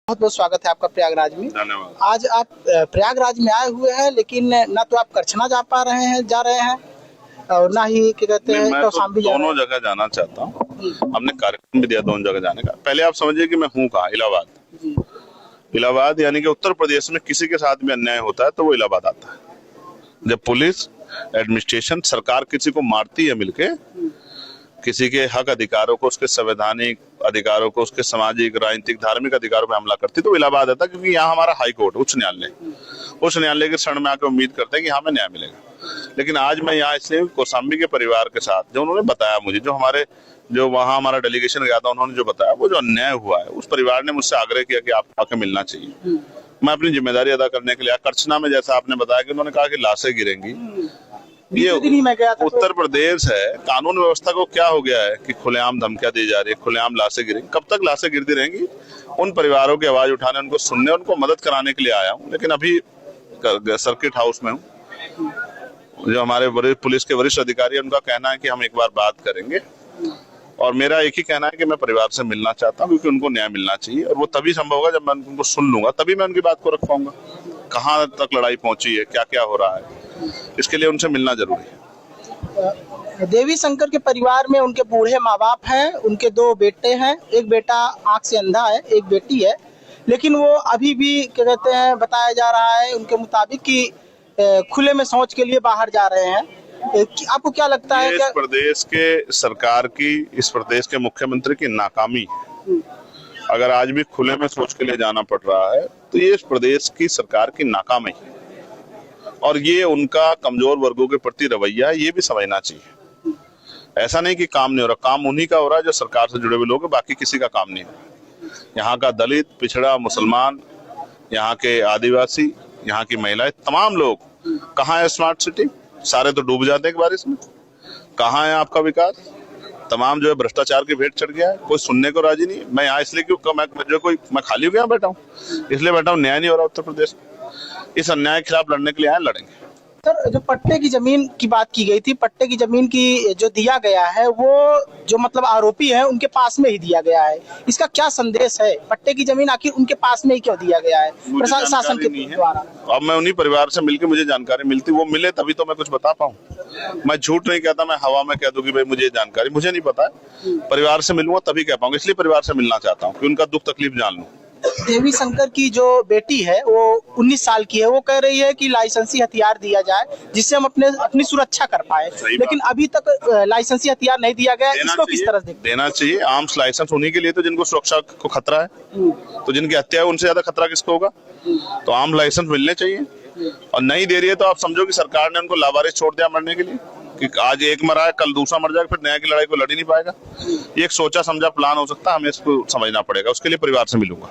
बहुत बहुत स्वागत है आपका प्रयागराज में। धन्यवाद। आज आप प्रयागराज में आए हुए हैं, लेकिन ना तो आप करछना जा रहे हैं और ना ही क्या कहते हैं मैं कौशाम्बी तो दोनों जगह जाना चाहता हूँ। हमने कार्यक्रम भी दिया दोनों जगह जाने का। पहले आप समझिए कि मैं हूँ कहाँ, इलाहाबाद। इलाहाबाद यानी कि उत्तर प्रदेश में किसी के साथ भी अन्याय होता है तो वो इलाहाबाद आता है। जब पुलिस, एडमिनिस्ट्रेशन, सरकार किसी को मारती है मिलके, किसी के हक अधिकारों को, उसके संवैधानिक अधिकारों को, उसके सामाजिक, राजनीतिक, धार्मिक अधिकारों पर हमला करती तो इलाहाबाद आता, क्योंकि यहाँ हमारा हाई कोर्ट, उच्च न्यायालय के शरण में आकर उम्मीद करते हैं कि यहाँ हमें न्याय मिलेगा। लेकिन आज मैं यहाँ इसलिए कौशाम्बी के परिवार के साथ, जो उन्होंने बताया मुझे, जो वहाँ हमारा डेलीगेशन गया था, उन्होंने जो बताया, वो जो अन्याय हुआ है, उस परिवार ने मुझसे आग्रह किया कि आप आके मिलना चाहिए। मैं अपनी जिम्मेदारी अदा करने के लिए, करछना में जैसा आपने बताया कि उन्होंने कहा कि लाशें गिरेंगी, ये उत्तर प्रदेश है। कानून व्यवस्था को क्या हो गया है कि खुलेआम धमकियां दी जा रही है, खुलेआम लाशें गिरेंगी। कब तक लाशें गिरती रहेंगी? उन परिवारों की आवाज उठाने, उनको सुनने, उनको मदद कराने के लिए आया हूँ। लेकिन अभी सर्किट हाउस में हूँ। जो हमारे पुलिस के वरिष्ठ अधिकारी है, उनका कहना है कि हम एक बार बात करेंगे, और मेरा एक ही कहना है कि मैं परिवार से मिलना चाहता हूँ, क्योंकि उनको न्याय मिलना चाहिए। और वो तभी संभव होगा जब मैं उनको सुन लूंगा, तभी मैं उनकी बात को रख पाऊंगा। कहाँ तक लड़ाई पहुंची है, क्या क्या हो रहा है, इसके लिए उनसे मिलना जरूरी है। देवी शंकर के परिवार में उनके बूढ़े माँ बाप हैं, उनके 2 बेटे हैं। एक बेटा आंख से अंधा है, एक बेटी है, लेकिन वो अभी भी क्या कहते हैं, बताया जा रहा है उनके मुताबिक कि खुले में शौच के लिए बाहर जा रहे हैं। आपको क्या लगता है? इस प्रदेश के सरकार की, इस प्रदेश के मुख्यमंत्री की नाकामी है। अगर आज भी खुले में शौच के लिए जाना पड़ रहा है तो ये इस प्रदेश की सरकार की नाकामी है, और ये उनका कमजोर वर्गों के प्रति रवैया है, ये भी समझना चाहिए। ऐसा नहीं कि काम नहीं हो रहा, काम उन्हीं का हो रहा है जो सरकार से जुड़े हुए लोग हैं, बाकी किसी का काम नहीं हो रहा। यहाँ का दलित, पिछड़ा, मुसलमान, यहाँ के आदिवासी, यहाँ की महिलाएं, तमाम लोग। कहाँ है स्मार्ट सिटी? सारे तो डूब जाते हैं बारिश में। कहाँ है आपका विकास? तमाम जो है भ्रष्टाचार की भेंट चढ़ गया है, कोई सुनने को राजी नहीं। मैं यहाँ इसलिए क्यों, मैं खाली हो गया बैठा हूँ, इसलिए बैठा हूँ, न्याय नहीं हो रहा उत्तर प्रदेश में। इस अन्याय के खिलाफ लड़ने के लिए आए, लड़ेंगे। सर, जो पट्टे की जमीन की बात की गई थी, पट्टे की जमीन की जो दिया गया है, वो जो मतलब आरोपी है उनके पास में ही दिया गया है, इसका क्या संदेश है? पट्टे की जमीन आखिर उनके पास में ही क्यों दिया गया है प्रशासन के द्वारा? अब मैं उन्हीं परिवार से मिलकर मुझे जानकारी मिलती, वो मिले तभी तो मैं कुछ बता पाऊँ। मैं झूठ नहीं कहता, मैं हवा में कह दूं कि भाई मुझे जानकारी, मुझे नहीं पता है। परिवार से मिलूंगा तभी कह पाऊंगा, इसलिए परिवार से मिलना चाहता हूँ कि उनका दुख तकलीफ जान लूं। देवी शंकर की जो बेटी है वो 19 साल की है, वो कह रही है कि लाइसेंसी हथियार दिया जाए जिससे हम अपनी सुरक्षा कर पाए, लेकिन अभी तक लाइसेंसी हथियार नहीं दिया गया। इसको किस तरह से देना चाहिए? आर्म्स लाइसेंस उन्हीं के लिए तो जिनको सुरक्षा को खतरा है, तो जिनकी हत्या है उनसे ज्यादा खतरा किसको होगा? तो आर्म लाइसेंस मिलने चाहिए। और नहीं दे रही है तो आप समझो कि सरकार ने उनको लावारिस छोड़ दिया मरने के लिए, कि आज एक मरा है, कल दूसरा मर जाएगा, फिर न्याय की लड़ाई को लड़ ही नहीं पाएगा। ये एक सोचा समझा प्लान हो सकता है, हमें इसको समझना पड़ेगा। उसके लिए परिवार से मिलूंगा।